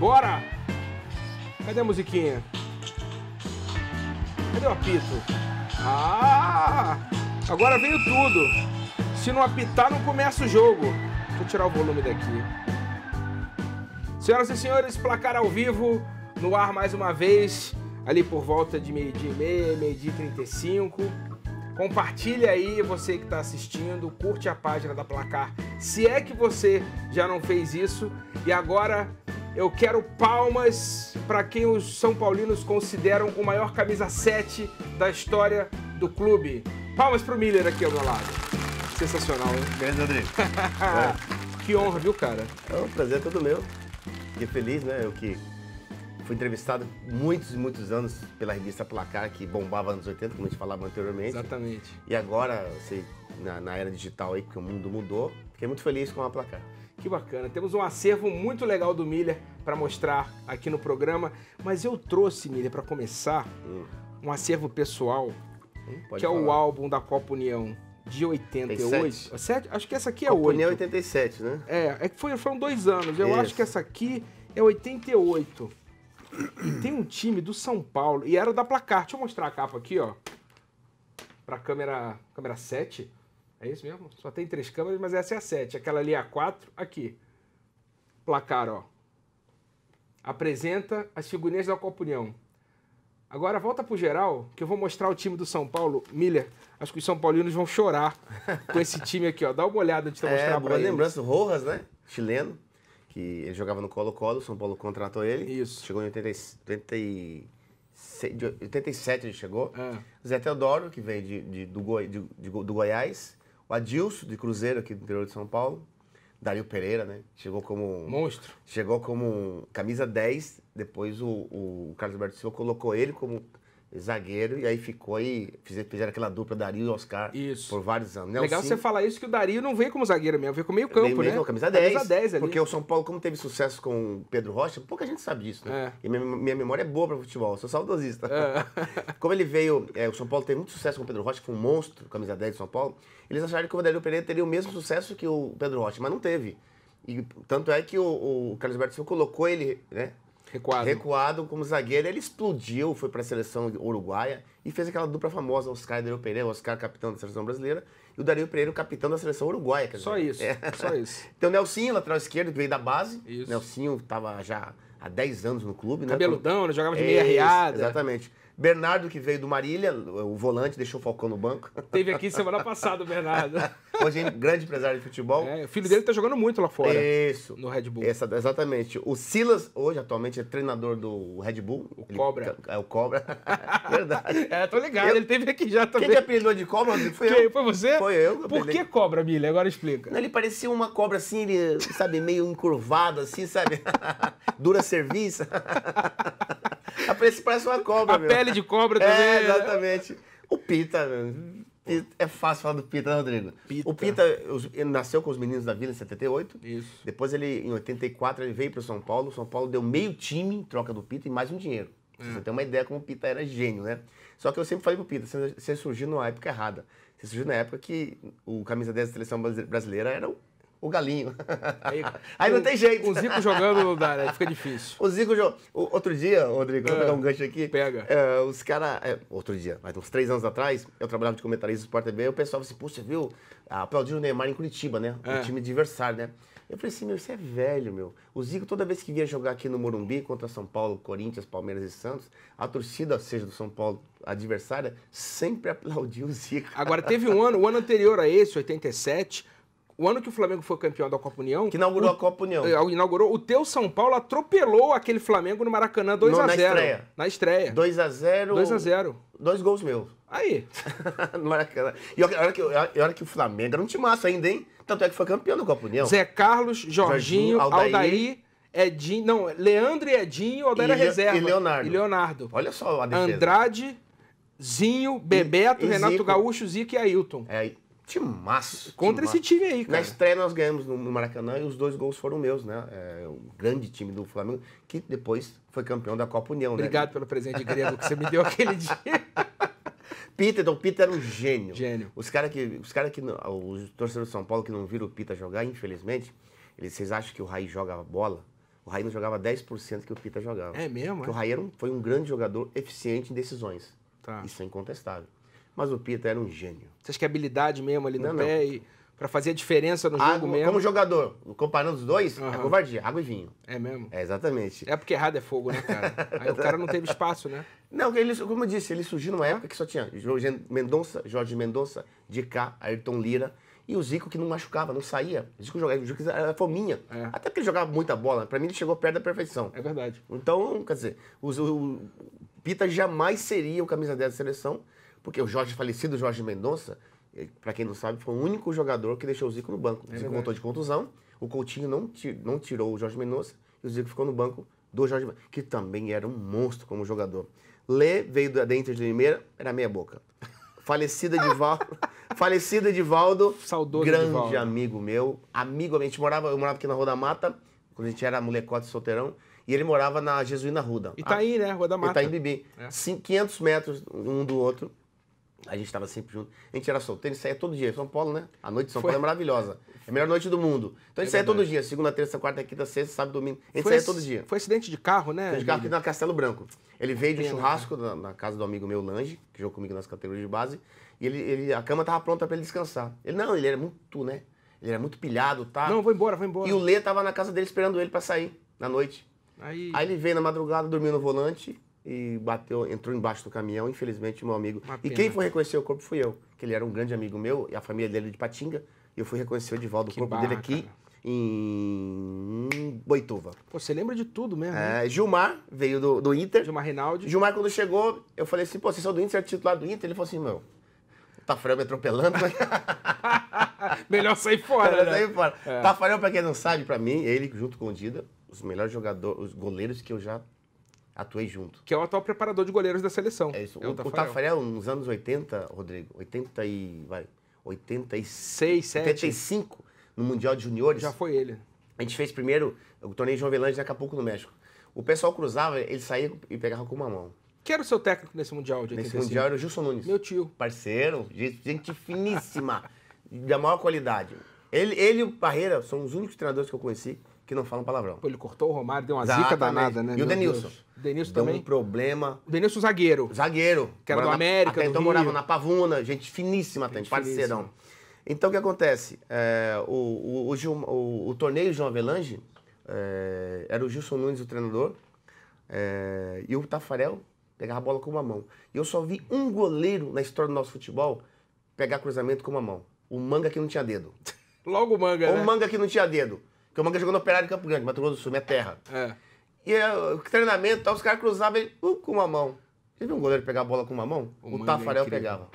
Bora! Cadê a musiquinha? Cadê o apito? Ah! Agora veio tudo. Se não apitar, não começa o jogo. Deixa eu tirar o volume daqui. Senhoras e senhores, placar ao vivo, no ar mais uma vez, ali por volta de meio-dia e meia, meio-dia e 35. Compartilha aí, você que está assistindo, curte a página da Placar, se é que você já não fez isso. E agora eu quero palmas para quem os São Paulinos consideram o maior camisa 7 da história do clube. Palmas pro Miller aqui ao meu lado. Sensacional, hein? Grande, Rodrigo. Que honra, viu, cara? É um prazer todo meu. Fiquei feliz, né? Eu que fui entrevistado muitos e muitos anos pela revista Placar, que bombava nos 80, como a gente falava anteriormente. Exatamente. E agora, sei, na era digital aí, que o mundo mudou, fiquei muito feliz com a Placar. Que bacana. Temos um acervo muito legal do Miller para mostrar aqui no programa. Mas eu trouxe, Miller, para começar, um acervo pessoal, Pode que é falar. o álbum da Copa União de 88. Acho que essa aqui é Copa 8. União 87, né? É que foram 2 anos. Eu Isso. acho que essa aqui é 88. E tem um time do São Paulo, e era da Placar. Deixa eu mostrar a capa aqui, ó. Pra câmera 7. É isso mesmo? Só tem 3 câmeras, mas essa é a 7. Aquela ali é a 4. Aqui. Placar, ó. Apresenta as figurinhas da Copa União. Agora volta pro geral, que eu vou mostrar o time do São Paulo. Miller, acho que os São Paulinos vão chorar com esse time aqui, ó. Dá uma olhada antes de eu mostrar pra boa eles. lembrança, o Rojas, né? Chileno, que ele jogava no Colo-Colo, o São Paulo contratou ele. Isso. Chegou em 87 ele chegou. É. Zé Teodoro, que veio do Goiás. O Adilson, de Cruzeiro, aqui do interior de São Paulo. Dario Pereira, né? Chegou como... Monstro. Chegou como camisa 10. Depois o Carlos Alberto Silva colocou ele como zagueiro. E aí ficou e fizeram aquela dupla Dario e Oscar. Isso. Por vários anos. Legal você falar isso, que o Dario não veio como zagueiro mesmo, veio como meio Veio campo, mesmo, né? Camisa 10. Camisa 10 ali. Porque o São Paulo, como teve sucesso com o Pedro Rocha, pouca gente sabe disso, né? É. E minha memória é boa para futebol, eu sou saudosista. É. Como ele veio, o São Paulo teve muito sucesso com o Pedro Rocha, que foi um monstro, camisa 10 do São Paulo, eles acharam que o Dario Pereira teria o mesmo sucesso que o Pedro Rocha, mas não teve. E tanto é que o Carlos Alberto Silva colocou ele, né? Recuado como zagueiro, ele explodiu, foi para a seleção uruguaia e fez aquela dupla famosa, Oscar e Dario Pereira, Oscar capitão da seleção brasileira e o Dario Pereira o capitão da seleção uruguaia. Quer Só dizer, isso, só isso. Tem o Nelsinho, lateral esquerdo, que veio da base. Isso. Nelsinho estava já há 10 anos no clube, né? Cabeludão, né? Jogava de meia riada. Exatamente. Bernardo, que veio do Marília, o volante, deixou o Falcão no banco. Teve aqui semana passada o Bernardo. Hoje é grande empresário de futebol. O filho dele tá jogando muito lá fora. Isso. No Red Bull. Exatamente. O Silas, hoje, atualmente, é treinador do Red Bull. Cobra. É o Cobra. Verdade. Tô ligado. Ele teve aqui já também. Quem que apelidou de Cobra? Foi eu. Foi você? Foi eu. Por que cobra, Miller? Agora explica. Ele parecia uma cobra assim, ele, sabe, meio encurvado assim, sabe? Dura serviço. Parece uma cobra, meu. A pele de cobra também. Exatamente. O Pita, meu. É fácil falar do Pita, né, Rodrigo? Pita. O Pita ele nasceu com os meninos da Vila em 78. Isso. Depois ele, em 84, ele veio para o São Paulo. O São Paulo deu meio time em troca do Pita e mais um dinheiro. Você tem uma ideia como o Pita era gênio, né? Só que eu sempre falei pro Pita, você surgiu na época errada. Você surgiu na época que o camisa 10 da seleção brasileira era o Galinho. Aí não tem jeito. O Zico jogando não dá, né? Fica difícil. O Zico jogou. Outro dia, Rodrigo, vou pegar um gancho aqui. Pega. Os caras. Outro dia, mas uns 3 anos atrás, eu trabalhava de comentarista do Sport TV, e o pessoal falou assim: pô, você viu? Aplaudiram o Neymar em Curitiba, né? O time adversário, né? Eu falei assim: meu, isso é velho, meu. O Zico, toda vez que vinha jogar aqui no Morumbi contra São Paulo, Corinthians, Palmeiras e Santos, a torcida, seja do São Paulo adversária, sempre aplaudiu o Zico. Agora, teve um ano, o ano anterior a esse, 87. O ano que o Flamengo foi campeão da Copa União... Que inaugurou a Copa União. Inaugurou. O teu São Paulo atropelou aquele Flamengo no Maracanã 2x0. Na estreia. Na estreia. 2x0. 2x0. 2 gols meus. Aí. No Maracanã. E olha que o Flamengo era um timaço ainda, hein? Tanto é que foi campeão da Copa União. Zé Carlos, Jorginho, Aldair, Edinho... Não, Leandro e Edinho, Aldair era reserva. E Leonardo. E Leonardo. Olha só a defesa. Andrade, Zinho, Bebeto, Renato Zico. Gaúcho, Zico e Ailton. Timaço. Contra esse time aí, cara. Na estreia nós ganhamos no Maracanã e os 2 gols foram meus, né? Um grande time do Flamengo, que depois foi campeão da Copa União, Obrigado pelo presente grego que você me deu aquele dia. Pita era um gênio. Gênio. Os torcedores de São Paulo que não viram o Pita jogar, infelizmente, vocês acham que o Raí joga bola? O O Raí não jogava 10% que o Pita jogava. É mesmo? Porque o Raí foi um grande jogador eficiente em decisões. Tá. Isso é incontestável. Mas o Pita era um gênio. Você acha que é habilidade mesmo ali no Não, pé e pra fazer a diferença no jogo mesmo? Como jogador, comparando os dois, é covardia, água e vinho. É mesmo? É, exatamente. É porque errado é fogo, né, cara? Aí o cara não teve espaço, né? Não, como eu disse, ele surgiu numa época que só tinha Jorge Mendonça, Dicá, Ayrton Lira e o Zico que não machucava, não saía. O Zico era fominha. É. Até porque ele jogava muita bola. Pra mim ele chegou perto da perfeição. É verdade. Então, quer dizer, o Pita jamais seria o camisa 10 da seleção, porque o falecido Jorge Mendonça, pra quem não sabe, foi o único jogador que deixou o Zico no banco. O Zico voltou de contusão, o Coutinho não tirou o Jorge Mendonça e o Zico ficou no banco do Jorge Mendonça, que também era um monstro como jogador. Lê veio da Inter de Limeira, era meia boca. Falecido Edivaldo, Saudoso grande Edivaldo. amigo meu. Amigo, eu morava aqui na Rua da Mata, quando a gente era molecote solteirão, e ele morava na Jesuína Ruda. Itaí, né? Rua da Mata. Itaim Bibi. 500 metros um do outro. A gente estava sempre junto. A gente era solteiro, a gente saía todo dia. São Paulo, né? A noite de São Paulo é maravilhosa. É a melhor noite do mundo. Então a gente saía todo dia. Segunda, terça, quarta, quinta, sexta, sábado, domingo. A gente saía todo dia. Foi acidente de carro, né? De carro aqui na Castelo Branco. Ele veio de um churrasco na casa do amigo meu, Lange, que jogou comigo nas categorias de base. E a cama tava pronta para ele descansar. Ele era muito, né? Ele era muito pilhado, tá? Não, vou embora. E o Lê tava na casa dele esperando ele para sair na noite. Aí ele veio na madrugada, dormiu no volante e entrou embaixo do caminhão, infelizmente, meu amigo. E quem foi reconhecer o corpo fui eu, que ele era um grande amigo meu, e a família dele é de Patinga, e eu fui reconhecer o Edivaldo, o corpo dele aqui em Boituva. Pô, você lembra de tudo mesmo, né? Gilmar veio do Inter. Gilmar Rinaldi. Gilmar, quando chegou, eu falei assim, pô, vocês são do Inter, você é titular do Inter? Ele falou assim, meu, o Tafarel me atropelando. Melhor sair fora, né? Sair fora. Tafarel, pra quem não sabe, pra mim, ele junto com o Dida, os melhores jogadores, os goleiros que eu já atuei junto. Que é o atual preparador de goleiros da seleção. É isso. O Tafarel, nos anos 80, Rodrigo, 86, 7. 85, no Mundial de Juniores. Já foi ele. A gente fez primeiro o torneio de João Avelange em Acapulco, no México. O pessoal cruzava, ele saía e pegava com uma mão. Quem era o seu técnico nesse Mundial de 85? Nesse Mundial era o Gilson Nunes. Meu tio. Parceiro, gente finíssima, da maior qualidade. Ele e o Parreira são os únicos treinadores que eu conheci que não falam palavrão. Pô, ele cortou o Romário, deu uma zica danada, né? E o Denilson. O Denilson deu também. um problema. O Denilson zagueiro. Zagueiro. Que era do América, até do então Rio. morava na Pavuna, gente finíssima, parceirão. Então o que acontece? O torneio João Avelange, era o Gilson Nunes o treinador, e o Tafarel pegava a bola com uma mão. E eu só vi um goleiro na história do nosso futebol pegar cruzamento com uma mão. O Manga que não tinha dedo. Logo o Manga, né? O Manga que não tinha dedo. Porque o Manga jogou no Operário de Campo Grande, Mato Grosso do Sul, minha terra. E o treinamento, os caras cruzavam ele com uma mão. Você viu um goleiro pegar a bola com uma mão? O Tafarel pegava.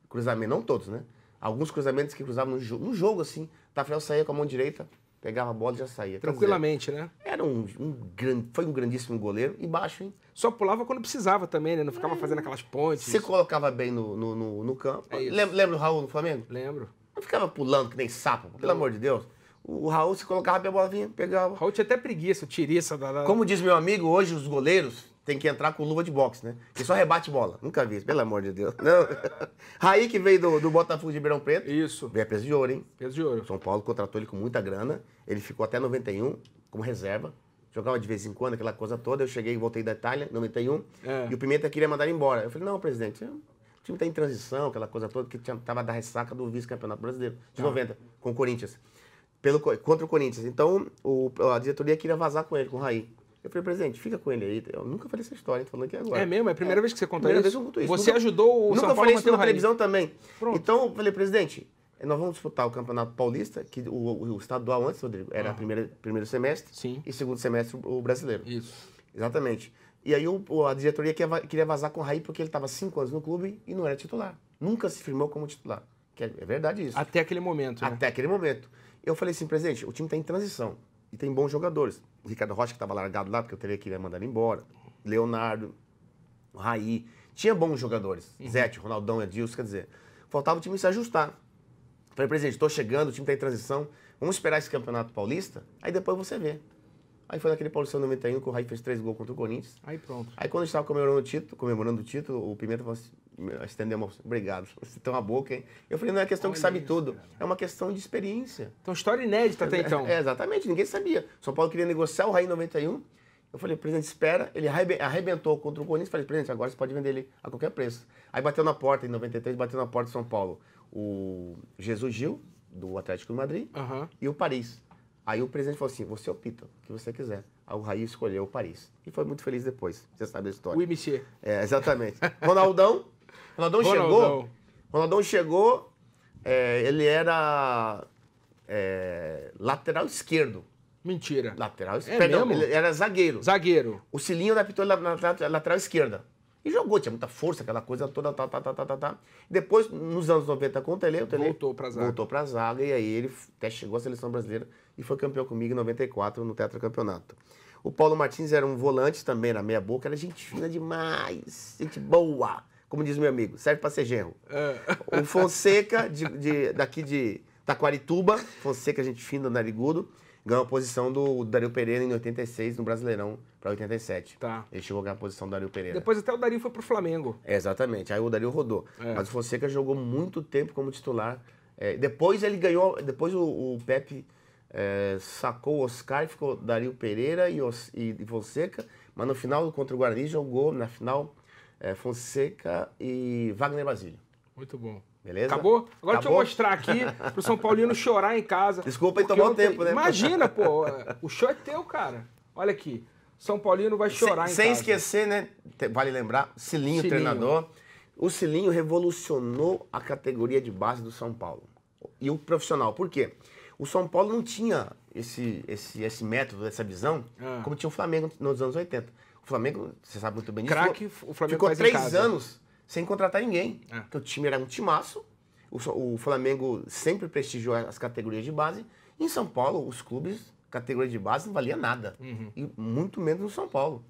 Cruzamento, não todos, né? Alguns cruzamentos que cruzavam no jogo, assim. O Tafarel saía com a mão direita, pegava a bola e já saía. Tranquilamente, né? Era foi um grandíssimo goleiro e baixo, hein? Só pulava quando precisava também, né? Não ficava fazendo aquelas pontes. Se colocava bem no campo. Lembra o Raul no Flamengo? Lembro. Não ficava pulando que nem sapo, pelo amor de Deus. O Raul se colocava bem a bola, vinha, pegava. O Raul tinha até preguiça, tiriça. Como diz meu amigo, hoje os goleiros têm que entrar com luva de boxe, né? Que só rebate bola. Nunca vi isso, pelo amor de Deus. Não. Raí, que veio do Botafogo de Ribeirão Preto. Isso. Veio a peso de ouro, hein? Peso de ouro. São Paulo contratou ele com muita grana. Ele ficou até 91 como reserva. Jogava de vez em quando, aquela coisa toda. Eu cheguei e voltei da Itália, 91. E o Pimenta queria mandar ele embora. Eu falei, não, presidente, o time tá em transição, aquela coisa toda, que tava da ressaca do vice-campeonato brasileiro, de 90, com o Corinthians. Contra o Corinthians. Então, a diretoria queria vazar com ele, com o Raí. Eu falei, presidente, fica com ele aí. Eu nunca falei essa história, tô falando aqui agora. É mesmo? É a primeira vez que você conta primeira isso? Vez que eu conto isso. Você ajudou o São Paulo a manter o Raí? Nunca falei isso na televisão também. Pronto. Então, eu falei, presidente, nós vamos disputar o Campeonato Paulista, que o estadual antes, Rodrigo, era primeiro semestre. Sim. E segundo semestre o brasileiro. Isso. Exatamente. E aí a diretoria queria vazar com o Raí porque ele estava 5 anos no clube e não era titular. Nunca se firmou como titular. É verdade isso. Até aquele momento, né? Até aquele momento. Eu falei assim, presidente, o time está em transição e tem bons jogadores. O Ricardo Rocha, que estava largado lá, porque eu teria que mandar ele embora. Leonardo, o Raí. Tinha bons jogadores. Zete, Ronaldão, Edilson, quer dizer. Faltava o time se ajustar. Falei, presidente, estou chegando, o time está em transição. Vamos esperar esse Campeonato Paulista, aí depois você vê. Aí foi naquele Paulistão 91 que o Raí fez 3 gols contra o Corinthians. Aí pronto. Aí quando a gente estava comemorando o título, o Pimenta falou assim, estendeu a mão, obrigado, você tem uma boca, hein? Eu falei, não é questão que sabe tudo, é uma questão de experiência. Então, história inédita até então. Exatamente, ninguém sabia. São Paulo queria negociar o Raí em 91. Eu falei, presidente, espera. Ele arrebentou contra o Corinthians. Falei, presidente, agora você pode vender ele a qualquer preço. Aí bateu na porta, em 93, bateu na porta de São Paulo o Jesus Gil, do Atlético de Madrid, e o Paris. Aí o presidente falou assim, você opta, o que você quiser. Aí o Raí escolheu o Paris. E foi muito feliz depois, você sabe a história. O IMC. É, exatamente. Ronaldão chegou, ele era lateral esquerdo. Mentira. Lateral esquerdo. Perdão, mesmo? ele era zagueiro. Zagueiro. O Cilinho apitou na lateral esquerda. E jogou, tinha muita força, aquela coisa toda, Depois, nos anos 90, com o Tele voltou pra zaga. Voltou pra zaga, e aí ele até chegou à seleção brasileira e foi campeão comigo em 94 no tetracampeonato. O Paulo Martins era um volante também, na meia boca, era gente fina demais, gente boa, como diz meu amigo, serve pra ser genro. O Fonseca, daqui de Taquarituba, Fonseca, gente fina, narigudo, ganhou a posição do Dario Pereira em 86, no Brasileirão, para 87. Tá. Ele chegou a ganhar a posição do Dario Pereira. Depois até o Dario foi pro Flamengo. Exatamente, aí o Dario rodou. Mas o Fonseca jogou muito tempo como titular. Depois ele ganhou, depois o Pepe sacou o Oscar e ficou Dario Pereira e Fonseca, mas no final, contra o Guarani, jogou na final Fonseca e Wagner Basílio. Muito bom. Beleza? Acabou? Agora deixa eu mostrar aqui pro São Paulino chorar em casa. Desculpa aí tomar o tempo, né? Imagina, pô. O show é teu, cara. Olha aqui. São Paulino vai chorar em casa. Sem esquecer, né? Vale lembrar, Cilinho, treinador. O Cilinho revolucionou a categoria de base do São Paulo. E o profissional. Por quê? O São Paulo não tinha esse método, essa visão, como tinha o Flamengo nos anos 80. O Flamengo, você sabe muito bem disso. Craque, o Flamengo ficou faz 3 anos sem contratar ninguém. Porque o time era um timaço. O Flamengo sempre prestigiou as categorias de base. Em São Paulo, os clubes, categoria de base, não valia nada. E muito menos no São Paulo.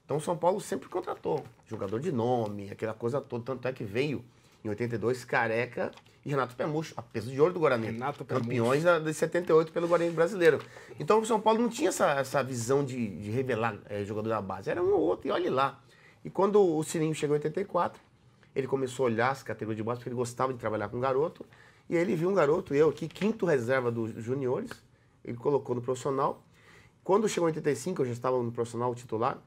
Então o São Paulo sempre contratou jogador de nome, aquela coisa toda. Tanto é que veio, em 82, Careca e Renato Pemucho, a peso de ouro do Guarani. Campeões de 78 pelo Guarani brasileiro. Então o São Paulo não tinha essa visão de revelar jogador da base. Era um ou outro, e olhe lá. E quando o Cilinho chegou em 84, ele começou a olhar as categorias de base, porque ele gostava de trabalhar com garoto. E aí ele viu um garoto, eu aqui, 5º reserva dos juniores, ele colocou no profissional. Quando chegou em 85, eu já estava no profissional titular,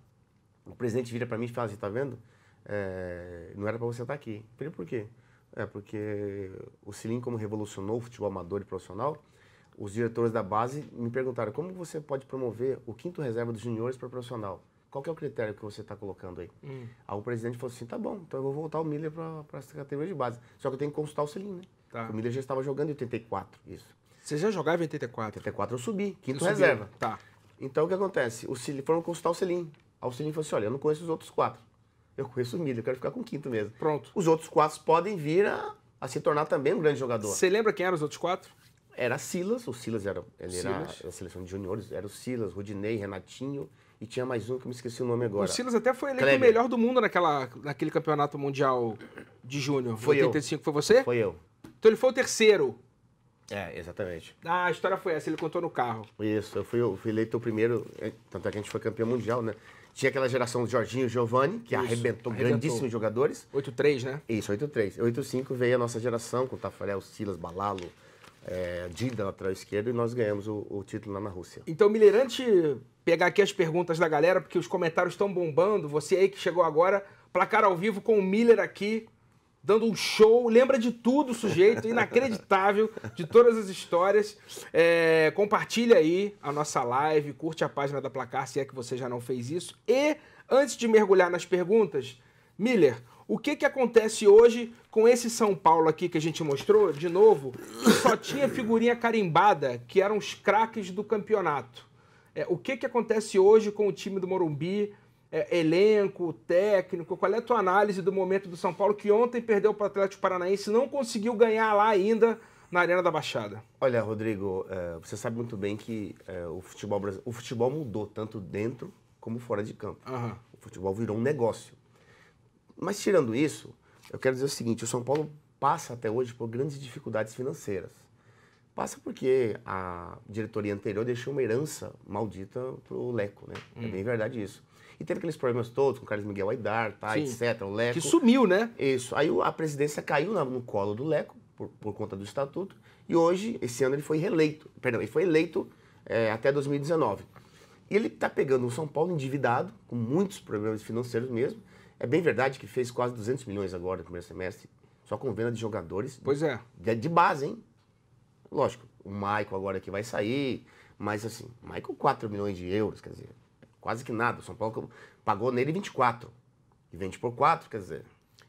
o presidente vira para mim e fala assim, tá vendo? Não era para você estar aqui. Eu falei, por quê? Porque o Cilinho, como revolucionou o futebol amador e profissional, os diretores da base me perguntaram, como você pode promover o 5º reserva dos juniores para profissional? Qual que é o critério que você está colocando aí? Aí o presidente falou assim, tá bom, então eu vou voltar o Miller para essa categoria de base. Só que eu tenho que consultar o Cilinho, né? Tá. O Miller já estava jogando em 84, isso. Você já jogava em 84? 84 eu subi, 5º reserva. Tá. Então o que acontece? Foram consultar o Cilinho. Aí o Cilinho falou assim, olha, eu não conheço os outros 4. Eu conheço o Miller, eu quero ficar com o 5º mesmo. Pronto. Os outros 4 podem vir a se tornar também um grande jogador. Você lembra quem eram os outros 4? Era Silas, o Silas era a seleção de juniores, era o Silas, Rodinei, Renatinho, e tinha mais um que eu me esqueci o nome agora. O Silas até foi eleito o melhor do mundo naquele campeonato mundial de júnior. Foi 85, foi você? Foi eu. Então ele foi o terceiro. Exatamente. A história foi essa, ele contou no carro. Isso, eu fui eleito o primeiro, tanto é que a gente foi campeão mundial, né? Tinha aquela geração do Jorginho e Giovani, que arrebentou grandíssimos jogadores. 8-3, né? Isso, 8-3. 8-5 veio a nossa geração, com o Tafarel, Silas, Balalo, Dida, lateral esquerdo, e nós ganhamos o título lá na Rússia. Então, Miller, antes de pegar aqui as perguntas da galera, porque os comentários estão bombando, você aí que chegou agora, placar ao vivo com o Miller aqui, dando um show, lembra de tudo, sujeito, inacreditável, de todas as histórias. Compartilha aí a nossa live, curte a página da Placar, se é que você já não fez isso. E, antes de mergulhar nas perguntas, Miller, o que acontece hoje com esse São Paulo aqui que a gente mostrou, de novo, que só tinha figurinha carimbada, que eram os craques do campeonato? O que acontece hoje com o time do Morumbi? Elenco, técnico, qual é a tua análise do momento do São Paulo, que ontem perdeu para o Atlético Paranaense e não conseguiu ganhar lá ainda na Arena da Baixada? Olha, Rodrigo, você sabe muito bem que o futebol mudou tanto dentro como fora de campo. O futebol virou um negócio. Mas tirando isso, eu quero dizer o seguinte, o São Paulo passa até hoje por grandes dificuldades financeiras. Passa porque a diretoria anterior deixou uma herança maldita pro Leco, né? É bem verdade isso. E teve aqueles problemas todos com o Carlos Miguel Aidar, tá, etc, o Leco. Que sumiu, né? Isso. Aí a presidência caiu no colo do Leco, por conta do estatuto, e hoje, esse ano, ele foi reeleito. Perdão, ele foi eleito até 2019. E ele está pegando o São Paulo endividado, com muitos problemas financeiros mesmo. É bem verdade que fez quase 200 milhões agora no primeiro semestre, só com venda de jogadores. Pois é. De base, hein? Lógico, o Maicon agora que vai sair, mas assim, o Maicon 4 milhões de euros, quer dizer, quase que nada. O São Paulo pagou nele 24 e vende por 4, quer dizer...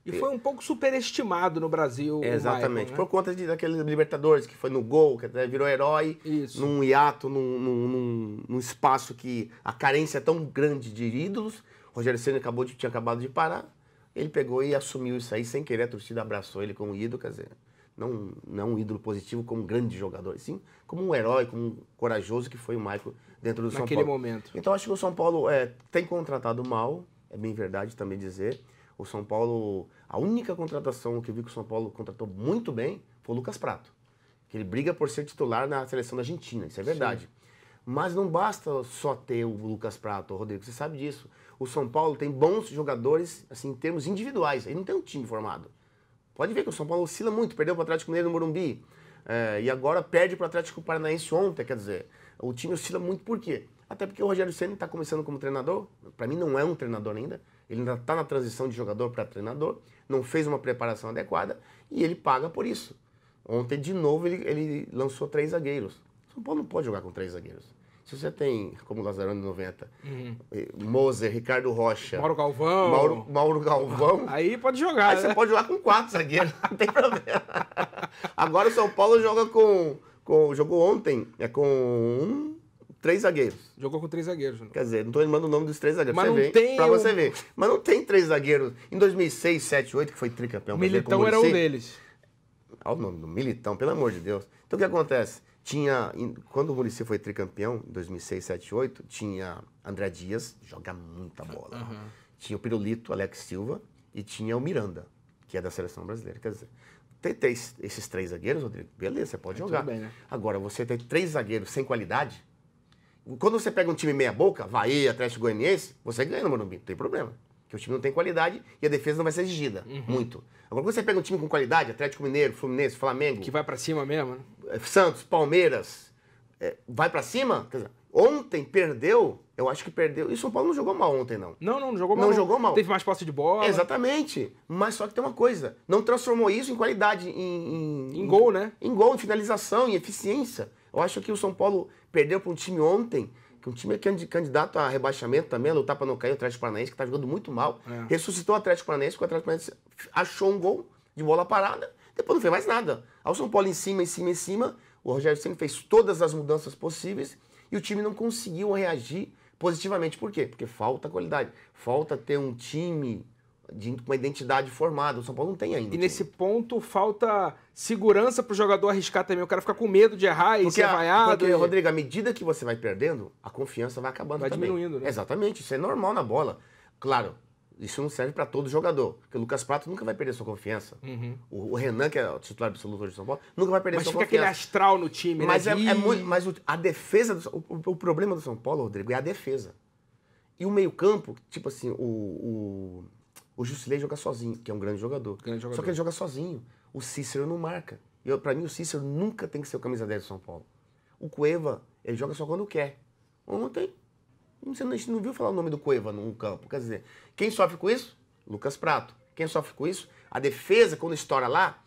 E foi um pouco superestimado no Brasil. Exatamente, o Maicon, né? por conta daquele Libertadores que foi no gol, que até virou herói, Isso. num hiato, num espaço que a carência é tão grande de ídolos. O Rogério Ceni tinha acabado de parar, ele pegou e assumiu isso aí sem querer, a torcida abraçou ele como ídolo, quer dizer, não um ídolo positivo como um grande jogador, sim como um herói, como um corajoso que foi o Maicon dentro do São Paulo. Naquele momento. Então acho que o São Paulo tem contratado mal, é bem verdade também dizer. O São Paulo, a única contratação que eu vi que o São Paulo contratou muito bem foi o Lucas Prato. Que ele briga por ser titular na seleção da Argentina, isso é verdade. Sim. Mas não basta só ter o Lucas Prato, Rodrigo, você sabe disso. O São Paulo tem bons jogadores, assim, em termos individuais, ele não tem um time formado. Pode ver que o São Paulo oscila muito, perdeu para o Atlético Mineiro no Morumbi, e agora perde para o Atlético Paranaense ontem, quer dizer, o time oscila muito por quê? Até porque o Rogério Ceni está começando como treinador, para mim não é um treinador ainda, ele ainda está na transição de jogador para treinador, não fez uma preparação adequada e ele paga por isso. Ontem, de novo, ele lançou 3 zagueiros. O São Paulo não pode jogar com 3 zagueiros. Se você tem, como o Lazarone 90, Moser, Ricardo Rocha... Mauro Galvão. Mauro Galvão. Aí pode jogar, Aí né? você pode jogar com 4 zagueiros, não tem problema. Agora o São Paulo joga jogou ontem, com 3 zagueiros. Jogou com 3 zagueiros. Né? Quer dizer, não tô lembrando o nome dos 3 zagueiros. Mas pra você ver. Mas não tem 3 zagueiros. Em 2006, 7, 8, que foi tricampeão. O Militão era um deles. Olha o nome do Militão, pelo amor de Deus. Então o que acontece? Quando o Muricy foi tricampeão, em 2006, 7, 8, tinha André Dias, joga muita bola. Uhum. Tinha o Pirulito, Alex Silva, e tinha o Miranda, que é da seleção brasileira. Quer dizer, ter esses 3 zagueiros, Rodrigo, beleza, você pode jogar. Bem, né? Agora, você ter 3 zagueiros sem qualidade, quando você pega um time meia boca, Bahia, Atlético Goianiense, você ganha no Morumbi, não tem problema. Porque o time não tem qualidade e a defesa não vai ser exigida, muito. Agora, quando você pega um time com qualidade, Atlético Mineiro, Fluminense, Flamengo... Que vai pra cima mesmo, né? Santos, Palmeiras, vai pra cima? Quer dizer, ontem perdeu, eu acho que perdeu. E o São Paulo não jogou mal ontem, não. Não jogou mal. Não jogou mal. Teve mais posse de bola. Exatamente. Mas só que tem uma coisa, não transformou isso em qualidade, em gol, né? Em gol, em finalização, em eficiência. Eu acho que o São Paulo perdeu para um time ontem, que um time é candidato a rebaixamento também, a lutar para não cair, o Atlético Paranaense, que está jogando muito mal. Ressuscitou o Atlético Paranaense, porque o Atlético Paranaense achou um gol de bola parada, depois não fez mais nada. Aí o São Paulo em cima, o Rogério Ceni fez todas as mudanças possíveis e o time não conseguiu reagir positivamente. Por quê? Porque falta qualidade, falta ter um time com uma identidade formada. O São Paulo não tem ainda. E nesse ponto falta segurança para o jogador arriscar também. O cara fica com medo de errar e ser vaiado. Porque, Rodrigo, à medida que você vai perdendo, a confiança vai acabando também. Vai diminuindo, né? Exatamente, isso é normal na bola. Claro, isso não serve para todo jogador. Porque o Lucas Prato nunca vai perder sua confiança. O Renan, que é o titular absoluto de São Paulo, nunca vai perder sua confiança. Mas fica aquele astral no time, mas né? Mas a defesa, o problema do São Paulo, Rodrigo, é a defesa. E o meio-campo, tipo assim, o Jusilei joga sozinho, que é um grande jogador. Só que ele joga sozinho. O Cícero não marca. Pra mim, o Cícero nunca tem que ser o camisa 10 do São Paulo. O Cueva, ele joga só quando quer. Ontem, a gente não viu falar o nome do Cueva no campo. Quer dizer, quem sofre com isso? Lucas Prato. Quem sofre com isso? A defesa, quando estoura lá,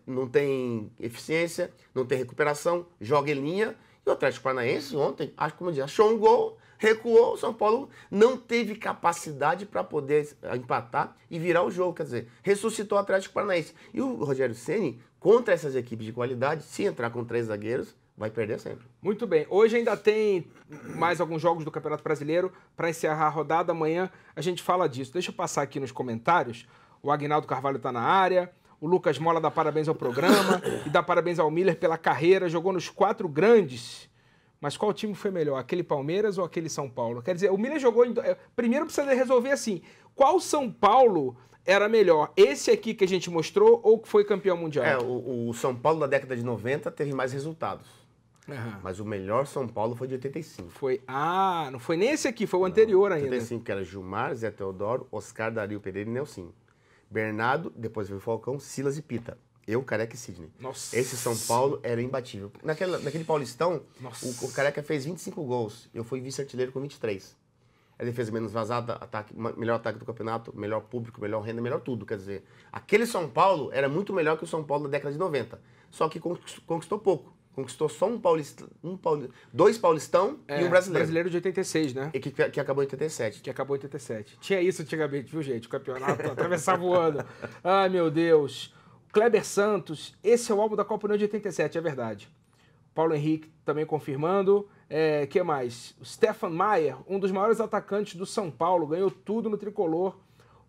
não tem eficiência, não tem recuperação, joga em linha. E o Atlético Paranaense ontem, achou um gol, recuou, o São Paulo não teve capacidade para poder empatar e virar o jogo, quer dizer, ressuscitou o Atlético Paranaense. E o Rogério Ceni, contra essas equipes de qualidade, se entrar com 3 zagueiros, vai perder sempre. Muito bem. Hoje ainda tem mais alguns jogos do Campeonato Brasileiro para encerrar a rodada. Amanhã a gente fala disso. Deixa eu passar aqui nos comentários. O Aguinaldo Carvalho está na área. O Lucas Mola dá parabéns ao programa e dá parabéns ao Miller pela carreira. Jogou nos 4 grandes. Mas qual time foi melhor? Aquele Palmeiras ou aquele São Paulo? Quer dizer, o Miller jogou... Primeiro precisa resolver assim. Qual São Paulo era melhor? Esse aqui que a gente mostrou ou que foi campeão mundial? O São Paulo da década de 90 teve mais resultados. Aham. Mas o melhor São Paulo foi de 85. Não foi nem esse aqui, foi o anterior ainda. 85, que era Gilmar, Zé Teodoro, Oscar, Dario Pereira e Nelsinho. Bernardo, depois veio Falcão, Silas e Pita. Eu, Careca e Sidney. Nossa. Esse São Paulo era imbatível. Naquele Paulistão, Nossa. o Careca fez 25 gols. Eu fui vice-artilheiro com 23. A defesa menos vazada, melhor ataque do campeonato, melhor público, melhor renda, melhor tudo. Quer dizer, aquele São Paulo era muito melhor que o São Paulo da década de 90. Só que conquistou pouco. Conquistou só dois Paulistão e um brasileiro. Brasileiro de 86, né? E que acabou em 87. Que acabou em 87. Tinha isso antigamente, viu, gente? O campeonato atravessava o ano. Ai, meu Deus. Kleber Santos, esse é o álbum da Copa União de 87, é verdade. Paulo Henrique também confirmando. Que mais? O Stefan Maier, um dos maiores atacantes do São Paulo, ganhou tudo no tricolor.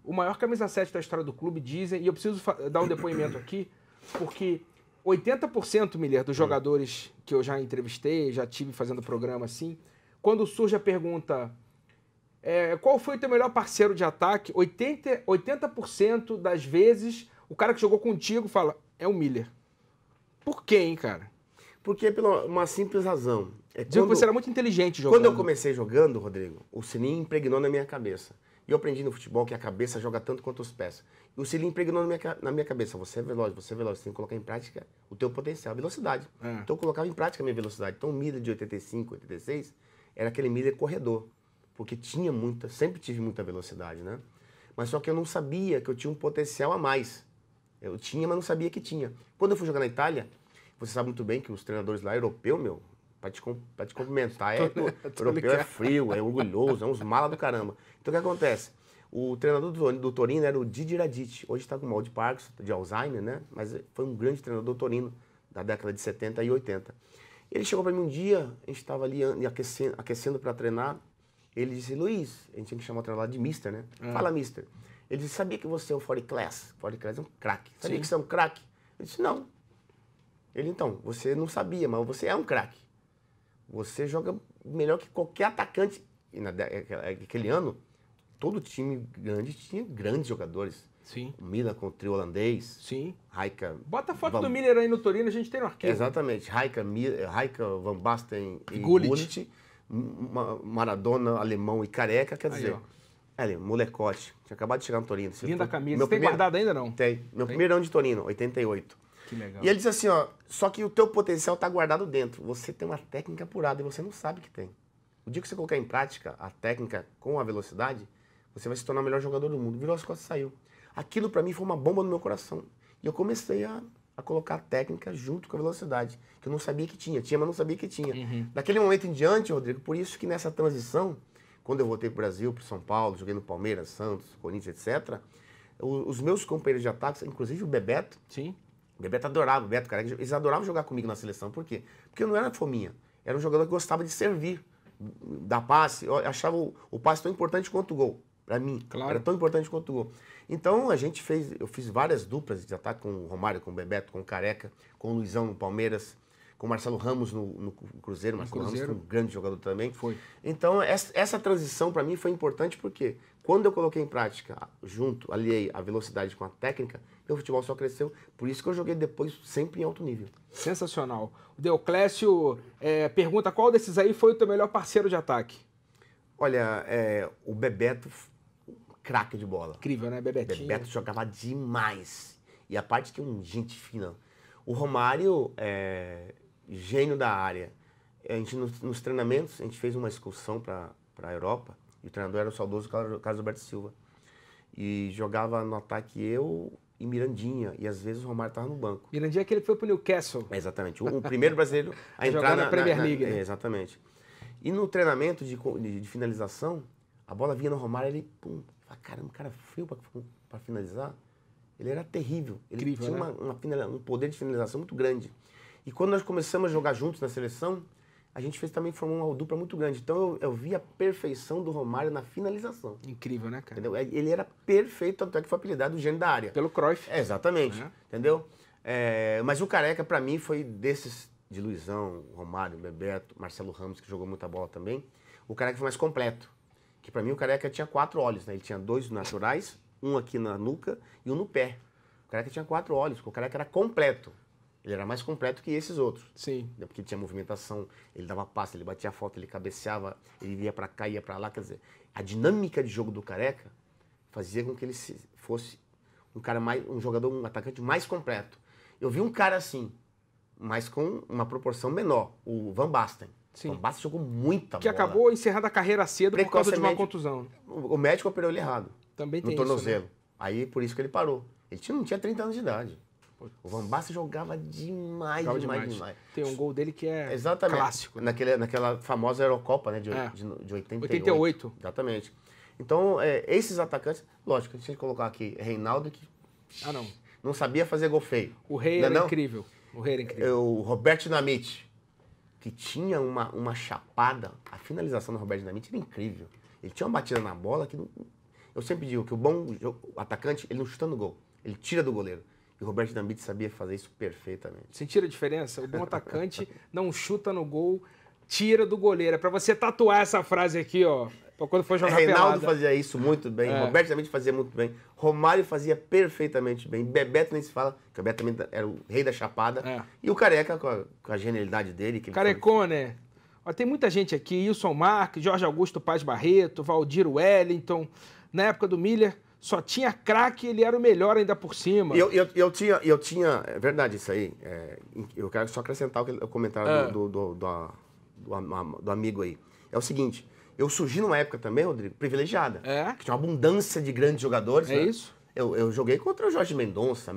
O maior camisa 7 da história do clube, dizem. E eu preciso dar um depoimento aqui, porque 80%, Miller, dos jogadores que eu já entrevistei, já tive fazendo programa assim, quando surge a pergunta, qual foi o teu melhor parceiro de ataque, 80% das vezes o cara que jogou contigo fala, é o Miller. Por quê, hein, cara? Porque por uma simples razão. Diziam que você era muito inteligente jogando. Quando eu comecei jogando, Rodrigo, o Silinho impregnou na minha cabeça. E eu aprendi no futebol que a cabeça joga tanto quanto os pés. E o Silinho impregnou na minha cabeça. Você é veloz, você tem que colocar em prática o teu potencial, a velocidade. Então eu colocava em prática a minha velocidade. Então o Miller de 85, 86, era aquele Miller corredor. Porque sempre tive muita velocidade, né? Mas só que eu não sabia que eu tinha um potencial a mais. Eu tinha, mas não sabia que tinha. Quando eu fui jogar na Itália, você sabe muito bem que os treinadores lá, europeu, pra te cumprimentar, europeu é frio, é orgulhoso, é uns mala do caramba. Então o que acontece? O treinador do Torino era o Didi Radic. Hoje está com mal de Parkinson, de Alzheimer, né? Mas foi um grande treinador do Torino da década de 70 e 80. Ele chegou para mim um dia, a gente estava ali aquecendo para treinar. Ele disse, Luiz, a gente tinha que chamar o treinador de Mister, né? Fala, Mister. Ele disse, sabia que você é um 40 class? 40 class é um craque. Sabia que você é um craque? Eu disse, não. Ele, então, você não sabia, mas você é um craque. Você joga melhor que qualquer atacante. E naquele ano, todo time grande tinha grandes jogadores. Sim. O Milan com o trio holandês. Sim. Raika... Bota a foto do Miller aí no Torino, a gente tem no arquivo. Exatamente. Raika, Van Basten e Gullit. Maradona, alemão e Careca, quer dizer... Aí, molecote. Tinha acabado de chegar no Torino. Linda camisa. Você tem guardado ainda, não? Tem. Meu primeiro ano de Torino, 88. Que legal. E ele disse assim, ó, só que o teu potencial tá guardado dentro. Você tem uma técnica apurada e você não sabe que tem. O dia que você colocar em prática a técnica com a velocidade, você vai se tornar o melhor jogador do mundo. Virou as costas e saiu. Aquilo pra mim foi uma bomba no meu coração. E eu comecei a colocar a técnica junto com a velocidade, que eu não sabia que tinha, mas não sabia que tinha. Daquele momento em diante, Rodrigo, por isso que nessa transição, quando eu voltei pro Brasil, pro São Paulo, joguei no Palmeiras, Santos, Corinthians, etc., os meus companheiros de ataque, inclusive o Bebeto, Sim. o Bebeto adorava, o Bebeto Careca, eles adoravam jogar comigo na seleção. Por quê? Porque eu não era fominha. Era um jogador que gostava de servir, dar passe. Eu achava o passe tão importante quanto o gol. Pra mim, Claro. era tão importante quanto o gol. Então, eu fiz várias duplas de ataque com o Romário, com o Bebeto, com o Careca, com o Luizão no Palmeiras, com o Marcelo Ramos no Cruzeiro. Marcelo Ramos foi um grande jogador também. Foi. Então, essa transição para mim foi importante porque quando eu coloquei em prática, aliei a velocidade com a técnica, meu futebol só cresceu. Por isso que eu joguei depois sempre em alto nível. Sensacional. O Deoclésio pergunta qual desses aí foi o teu melhor parceiro de ataque? Olha, o Bebeto, craque de bola. Incrível, né, Bebetinho? Bebeto jogava demais. E a parte que gente fina. O Romário, gênio da área. A gente, nos treinamentos, a gente fez uma excursão para a Europa. E o treinador era o saudoso Carlos Alberto Silva. E jogava no ataque eu e Mirandinha. E às vezes o Romário estava no banco. Mirandinha é aquele que foi pro Newcastle. Exatamente. O primeiro brasileiro a entrar na Premier League. Né? Exatamente. E no treinamento de finalização, a bola vinha no Romário e ele, pum, caramba, um cara frio para finalizar. Ele era terrível. Ele Incrível, tinha um poder de finalização muito grande. E quando nós começamos a jogar juntos na seleção, a gente formou uma dupla muito grande. Então eu vi a perfeição do Romário na finalização. Incrível, né, cara? Entendeu? Ele era perfeito, tanto é que foi apelidado do gênio da área. Pelo Cruyff. Exatamente. Entendeu? Mas o Careca, pra mim, foi desses de Luizão, Romário, Bebeto, Marcelo Ramos, que jogou muita bola também. O Careca foi mais completo. Que pra mim o Careca tinha 4 olhos, né? Ele tinha 2 naturais, um aqui na nuca e um no pé. O Careca tinha 4 olhos, porque o Careca era completo. Ele era mais completo que esses outros. Sim. Porque ele tinha movimentação, ele dava passe, ele batia falta, ele cabeceava, ele ia pra cá, ia pra lá. Quer dizer, a dinâmica de jogo do Careca fazia com que ele fosse um cara mais, um jogador, um atacante mais completo. Eu vi um cara assim, mas com uma proporção menor, o Van Basten. Sim. O Van Basten jogou muita bola. Que acabou encerrando a carreira cedo por causa de uma contusão. O médico operou ele errado. Também tem no tornozelo. Isso, né? Aí, por isso que ele parou. Ele não tinha 30 anos de idade. O Van Basten jogava demais. Tem um gol dele que é exatamente clássico. Né? Naquela famosa Eurocopa, né, de 88. Exatamente. Então, esses atacantes, lógico, a gente colocar aqui Reinaldo, que não sabia fazer gol feio. O Rei era incrível. O Rei era incrível. O Roberto Dinamite, que tinha uma chapada. A finalização do Roberto Dinamite era incrível. Ele tinha uma batida na bola que... Eu sempre digo que o bom atacante, ele não chuta no gol. Ele tira do goleiro. E o Roberto Dinamite sabia fazer isso perfeitamente. Sentiram a diferença? O bom atacante não chuta no gol, tira do goleiro. É pra você tatuar essa frase aqui, ó. Pra quando for jogar pelada. Reinaldo fazia isso muito bem. Roberto Dinamite fazia muito bem. Romário fazia perfeitamente bem. Bebeto nem se fala, que o Bebeto também era o rei da chapada. E o Careca, com a genialidade dele. Que Carecon, né? Ó, tem muita gente aqui. Wilson Marques, Jorge Augusto Paz Barreto, Valdir Wellington. Na época do Miller, só tinha craque e ele era o melhor ainda por cima. Eu tinha, é verdade isso aí, eu quero só acrescentar o comentário do amigo aí. É o seguinte, eu surgi numa época também, Rodrigo, privilegiada, que tinha uma abundância de grandes jogadores. É isso? Eu joguei contra o Jorge Mendonça,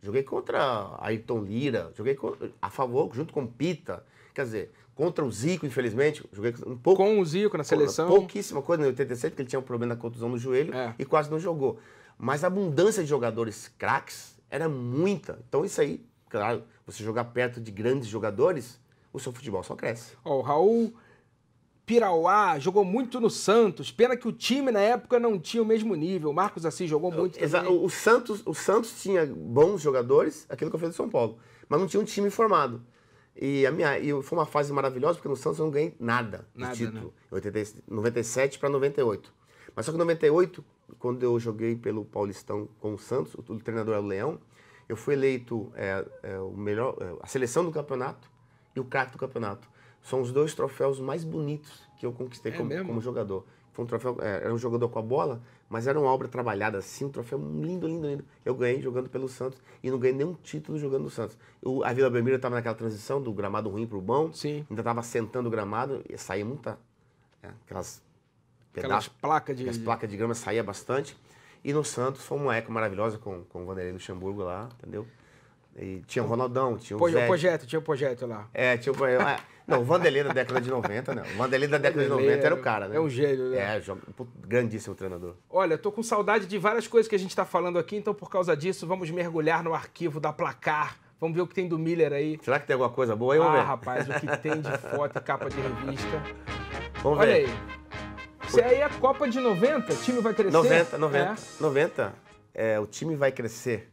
joguei contra Ayrton Lira, joguei a favor, junto com o Pita, quer dizer... Contra o Zico, infelizmente, joguei um pouco... Com o Zico na seleção. Pouquíssima coisa, em 87, porque ele tinha um problema da contusão no joelho e quase não jogou. Mas a abundância de jogadores craques era muita. Então isso aí, claro, você jogar perto de grandes jogadores, o seu futebol só cresce. Ó, o Raul Pirauá jogou muito no Santos. Pena que o time na época não tinha o mesmo nível. O Marcos Assis jogou muito também. O Santos tinha bons jogadores, aquilo que eu fiz do São Paulo, mas não tinha um time formado. E foi uma fase maravilhosa, porque no Santos eu não ganhei nada de título. Né? 97 para 98. Mas só que em 98, quando eu joguei pelo Paulistão com o Santos, o treinador era o Leão, eu fui eleito o melhor, a seleção do campeonato e o craque do campeonato. São os 2 troféus mais bonitos que eu conquistei como jogador. Foi um troféu, era um jogador com a bola, mas era uma obra trabalhada assim, um troféu lindo, lindo, lindo. Eu ganhei jogando pelo Santos e não ganhei nenhum título jogando no Santos. A Vila Belmiro estava naquela transição do gramado ruim para o bom. Sim. Ainda estava sentando o gramado e saía muita... aquelas placas de grama saía bastante. E no Santos foi uma época maravilhosa com o Vanderlei Luxemburgo lá, entendeu? E tinha o Ronaldão, tinha o Zé. Tinha o projeto lá. Tinha o projeto. Não, o Vanderlei da década de 90, né? O Vanderlei da década de 90 era o cara, né? É um gênio, né? Grandíssimo treinador. Olha, eu tô com saudade de várias coisas que a gente tá falando aqui, então por causa disso vamos mergulhar no arquivo da Placar. Vamos ver o que tem do Miller aí. Será que tem alguma coisa boa aí? Vamos ver. Rapaz, o que tem de foto e capa de revista. Vamos ver. Olha aí. Isso aí é a Copa de 90? O time vai crescer? 90. O time vai crescer.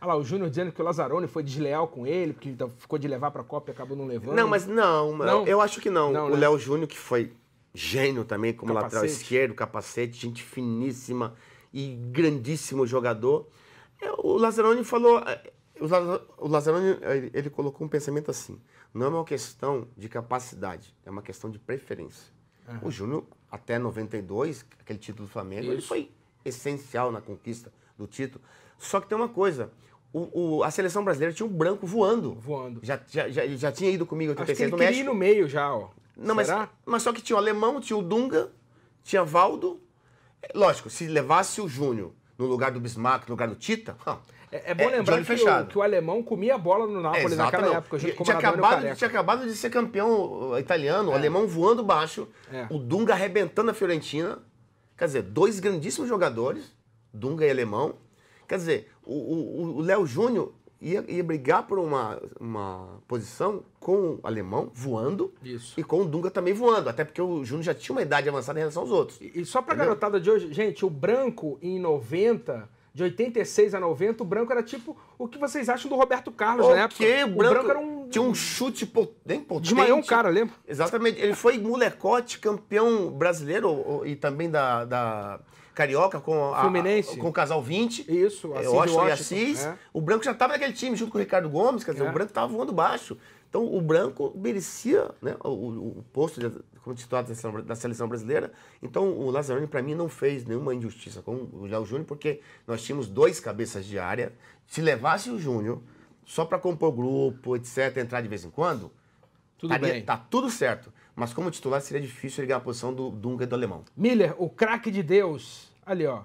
Olha lá, o Júnior dizendo que o Lazzaroni foi desleal com ele, porque ficou de levar pra Copa e acabou não levando. Não, eu acho que não. O né? Léo Júnior, que foi gênio também, como lateral esquerdo, capacete, gente finíssima e grandíssimo jogador. O Lazzaroni falou... O Lazzaroni, ele colocou um pensamento assim, não é uma questão de capacidade, é uma questão de preferência. O Júnior, até 92, aquele título do Flamengo, ele foi essencial na conquista do título. Só que tem uma coisa, a seleção brasileira tinha um branco voando. Já tinha ido comigo em 86 no México. Acho que ele queria ir no meio já, ó. Não, mas só que tinha o alemão, tinha o Dunga, tinha Valdo. Lógico, se levasse o Júnior no lugar do Bismarck, no lugar do Tita... É bom lembrar que o alemão comia a bola no Napoli naquela época, junto com o Maradona e o Careca. Tinha acabado de ser campeão italiano, o alemão voando baixo, o Dunga arrebentando a Fiorentina. Quer dizer, 2 grandíssimos jogadores, Dunga e alemão. Quer dizer, o Léo Júnior ia brigar por uma posição com o alemão voando e com o Dunga também voando, até porque o Júnior já tinha uma idade avançada em relação aos outros. E só pra garotada de hoje, gente, o branco em 90... de 86 a 90, o Branco era tipo o que vocês acham do Roberto Carlos na época. O Branco era um... tinha um chute bem potente. Desmaiou um cara, lembra? Exatamente. Ele foi molecote, campeão brasileiro e também da Carioca com Fluminense. Com o Casal 20. Isso, Assis Washington e Washington, Assis. é. O Branco já estava naquele time junto com o Ricardo Gomes, quer dizer, o Branco estava voando baixo. Então o Branco merecia, né, o posto como titular da seleção brasileira. Então o Lazzaroni, para mim, não fez nenhuma injustiça com o Léo Júnior, porque nós tínhamos 2 cabeças de área. Se levasse o Júnior só para compor grupo, etc., entrar de vez em quando, tá tudo certo. Mas como titular seria difícil ele ganhar a posição do Dunga e do Alemão. Miller, o craque de Deus. Ali, ó.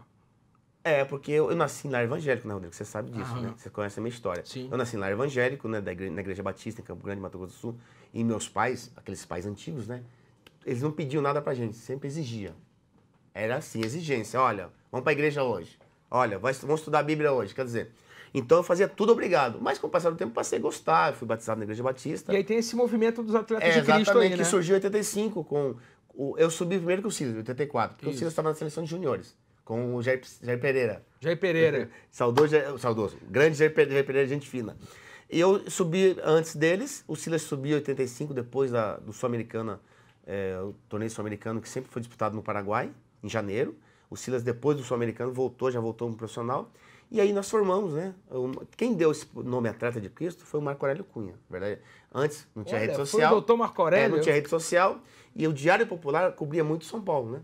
Porque eu nasci em lar evangélico, né, Rodrigo? Você sabe disso, né? Você conhece a minha história. Sim. Eu nasci em lar evangélico, né, na Igreja Batista, em Campo Grande, Mato Grosso do Sul. E meus pais, aqueles pais antigos, né? Eles não pediam nada pra gente, sempre exigia. Era assim, exigência. Olha, vamos pra igreja hoje. Olha, vamos estudar a Bíblia hoje. Quer dizer, então eu fazia tudo obrigado. Mas com o passar do tempo passei a gostar. Eu fui batizado na Igreja Batista. E aí tem esse movimento dos atletas de Cristo aí, né? Exatamente, que surgiu em 85 com... Eu subi primeiro que o Silas, em 84. Porque o Silas estava na seleção de juniores. Com o Jair Pereira. Jair Pereira. Saudoso. Grande Jair Pereira, gente fina. E eu subi antes deles. O Silas subiu em 85, depois do Sul-Americana, o torneio sul-americano, que sempre foi disputado no Paraguai, em janeiro. O Silas, depois do Sul-Americano, já voltou no profissional. E aí nós formamos, né? Quem deu esse nome Atleta de Cristo foi o Marco Aurélio Cunha, verdade? Antes não tinha rede social. Foi o doutor Marco Aurélio? Não tinha rede social. E o Diário Popular cobria muito São Paulo, né?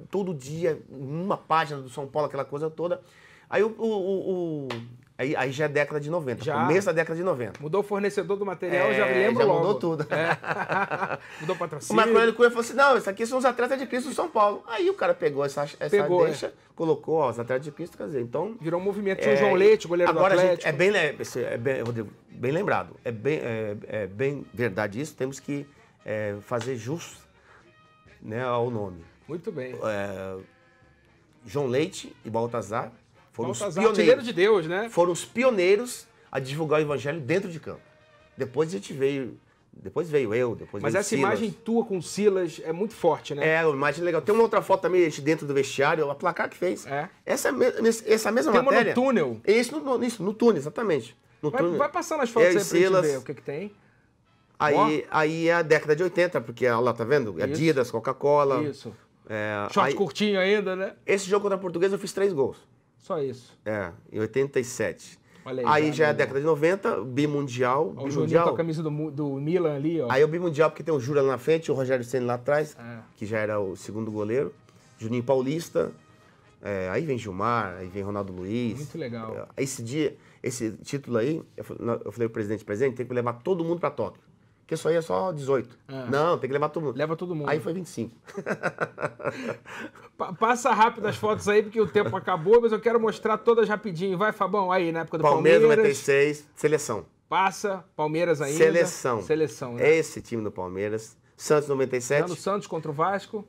Todo dia, uma página do São Paulo, aquela coisa toda. Aí aí já é década de 90, começo da década de 90. Mudou o fornecedor do material, já me lembro logo. Mudou tudo. Mudou o patrocínio. O Marco Aurélio Cunha falou assim, não, esses aqui são os Atletas de Cristo do São Paulo. Aí o cara pegou essa deixa, colocou, ó, os Atletas de Cristo, quer dizer, então... Virou um movimento, tinha o João Leite, goleiro do Atlético. Rodrigo, bem lembrado, é bem verdade isso, temos que fazer jus, né, ao nome. Muito bem. João Leite e Baltazar foram os pioneiros. Artilheiro de Deus, né? Foram os pioneiros a divulgar o evangelho dentro de campo. Depois veio eu, depois Mas veio essa Silas. imagem tua com o Silas é muito forte, né? É, uma imagem legal. Tem uma outra foto também, a gente dentro do vestiário, a placar que fez. Essa mesma tem matéria... Tem uma no túnel. Isso, no túnel, exatamente. Vai passando as fotos aí pra Silas, gente ver o que tem. Aí é a década de 80, porque lá, tá vendo? Adidas, Coca-Cola. Isso. Short curtinho ainda, né? Esse jogo contra a Portuguesa eu fiz 3 gols. Só isso. Em 87. Olha aí já é a década de 90, bimundial. O Juninho com a camisa do Milan ali, ó. Aí o bimundial, porque tem o Júlio lá na frente, o Rogério Ceni lá atrás, que já era o segundo goleiro. Juninho Paulista. Aí vem Gilmar, aí vem Ronaldo Luiz. Muito legal. Esse título aí, eu falei pro presidente, tem que levar todo mundo pra Tóquio. Porque isso aí é só 18. Não, tem que levar todo mundo. Leva todo mundo. Aí foi 25. Passa rápido as fotos aí, porque o tempo acabou, mas eu quero mostrar todas rapidinho. Vai, Fabão, aí, na época do Palmeiras. 96, seleção. Passa, Palmeiras ainda. Seleção, né? Esse time do Palmeiras. Santos 97. Jogando Santos contra o Vasco.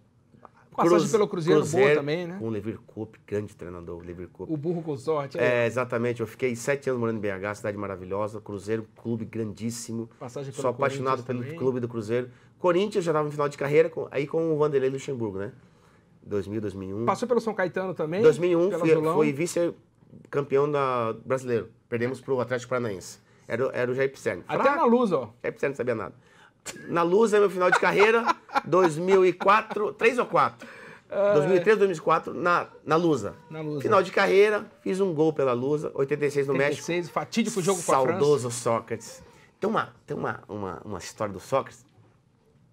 Passagem pelo Cruzeiro boa também, né? Com o Levir Coupe, grande treinador, o Levir Coupe. O burro com sorte. Exatamente. Eu fiquei 7 anos morando em BH, cidade maravilhosa. Cruzeiro, clube grandíssimo. Passagem pelo Sou apaixonado pelo também. clube do Cruzeiro. Corinthians já estava no final de carreira, com o Vanderlei Luxemburgo, né? 2000, 2001. Passou pelo São Caetano também? 2001, fui vice-campeão brasileiro. Perdemos pro Atlético Paranaense. Era o Jair Pisserni. Até na Luz, ó. Jair Pisserni não sabia nada. Na Luz é meu final de carreira, 2004, 3 ou 4. 2003, 2004, na Lusa. Final de carreira, fiz um gol pela Lusa, 86 no México. 86, fatídico jogo com a França. Saudoso Sócrates. Tem uma história do Sócrates.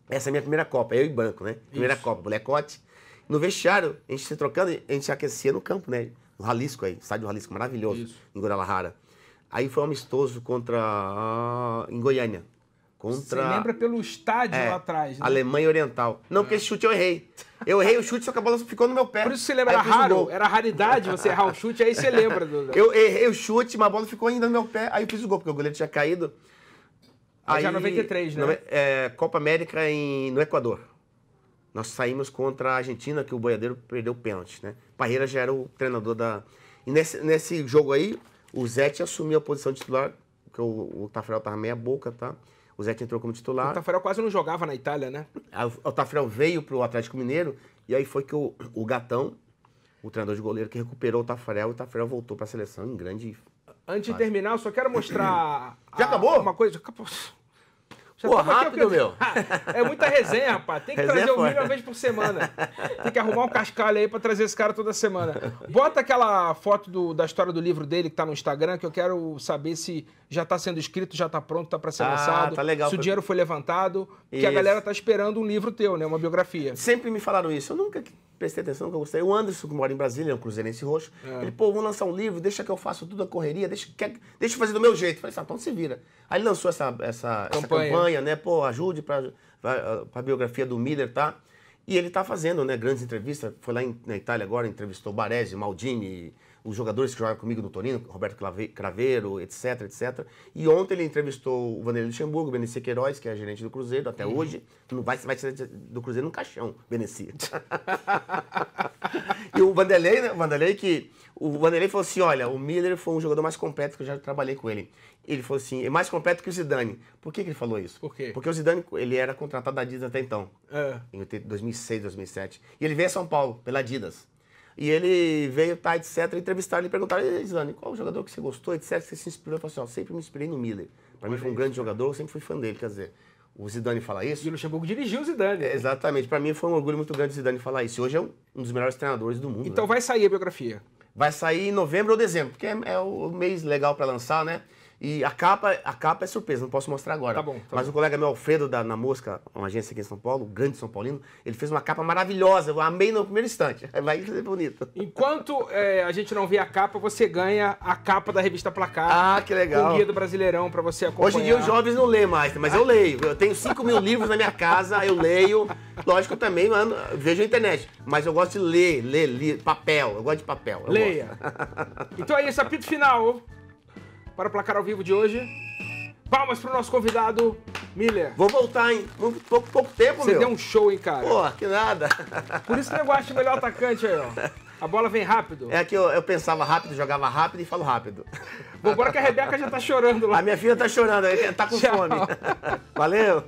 Essa é a minha primeira Copa, eu e Branco, né? Primeira Copa, molecote. No vestiário, a gente se trocando, a gente se aquecia no campo, né? No Jalisco aí, estádio Jalisco, maravilhoso, em Guadalajara. Aí foi um amistoso em Goiânia. Você lembra pelo estádio lá atrás, né? Alemanha Oriental. Não, porque esse chute eu errei. Eu errei o chute, só que a bola ficou no meu pé. Por isso você lembra, era raro, era raridade você errar o chute, aí você lembra. Eu errei o chute, mas a bola ficou ainda no meu pé, aí eu fiz o gol, porque o goleiro tinha caído. Aí já 93, né? Copa América no Equador. Nós saímos contra a Argentina, que o boiadeiro perdeu o pênalti, né? Parreira já era o treinador da... E nesse jogo aí, o Zete assumiu a posição de titular, porque o Tafarel tava meia boca, tá? O Zete entrou como titular. O Tafarel quase não jogava na Itália, né? O Tafarel veio pro Atlético Mineiro, e aí foi que o Gatão o treinador de goleiro que recuperou o Taffarel, e o Taffarel voltou para a seleção em grande... Antes de terminar, eu só quero mostrar... Já acabou? Uma coisa... Já Pô, tamo aqui, rápido, meu. É muita resenha, rapaz. Tem que Resenha trazer o fora. Miller uma vez por semana. Tem que arrumar um cascalho aí pra trazer esse cara toda semana. Bota aquela foto da história do livro dele que tá no Instagram, que eu quero saber se já tá sendo escrito, já tá pronto, tá pra ser lançado. Tá legal. Se o dinheiro foi levantado. Porque a Isso. galera tá esperando um livro teu, né? Uma biografia. Sempre me falaram isso. Eu nunca prestei atenção, nunca gostei. O Anderson, que mora em Brasília, é um cruzeirense roxo. Ele, pô, vamos lançar um livro, deixa que eu faço tudo a correria, deixa eu fazer do meu jeito. Eu falei, então se vira. Aí ele lançou essa campanha, né? Pô, ajude pra biografia do Miller, tá? E ele tá fazendo, né, grandes entrevistas. Foi lá na Itália agora, entrevistou Baresi, Maldini, os jogadores que jogaram comigo no Torino, Roberto Craveiro, etc, etc. E ontem ele entrevistou o Vanderlei Luxemburgo, o Benessi Queiroz, que é gerente do Cruzeiro até hoje. Não vai ser do Cruzeiro no caixão, Benessi. E o Vanderlei, né? O Vanderlei falou assim, olha, o Miller foi um jogador mais completo que eu já trabalhei com ele. Ele falou assim, é mais completo que o Zidane. Por que ele falou isso? Por quê? Porque o Zidane, ele era contratado da Adidas até então, em 2006, 2007. E ele veio a São Paulo, pela Adidas. E ele veio, tá, etc, entrevistaram ele, perguntaram, Zidane, qual o jogador que você gostou, etc, que você se inspirou? Ele falou assim, ó, sempre me inspirei no Miller. Pra mim foi um grande jogador, eu sempre fui fã dele, quer dizer, o Zidane fala isso. E o Luxemburgo dirigiu o Zidane. Exatamente, pra mim foi um orgulho muito grande o Zidane falar isso. E hoje é um dos melhores treinadores do mundo. Então né? vai sair a biografia. Vai sair em novembro ou dezembro, porque é o mês legal pra lançar, né? E a capa é surpresa, não posso mostrar agora. Tá bom. Mas o colega meu, Alfredo, na Mosca, uma agência aqui em São Paulo, um grande São Paulino, ele fez uma capa maravilhosa, eu amei no primeiro instante. Vai ser bonito. Enquanto a gente não vê a capa, você ganha a capa da revista Placar. Ah, que legal. Com o Guia do Brasileirão pra você acompanhar. Hoje em dia os jovens não lêem mais, mas eu leio. Eu tenho 5.000 livros na minha casa, eu leio. Lógico, eu também vejo a internet, mas eu gosto de ler papel. Eu gosto de papel. Leia. Então é isso, apito final para o Placar ao Vivo de hoje. Palmas pro nosso convidado, Miller. Vou voltar, hein? Pouco tempo, Você meu. deu um show, hein, cara? Pô, que nada. Por isso que eu gosto de melhor atacante aí, ó. A bola vem rápido. É que eu pensava rápido, jogava rápido e falo rápido. Vambora que a Rebeca já tá chorando lá. A minha filha tá chorando, tá com Tchau. fome. Valeu.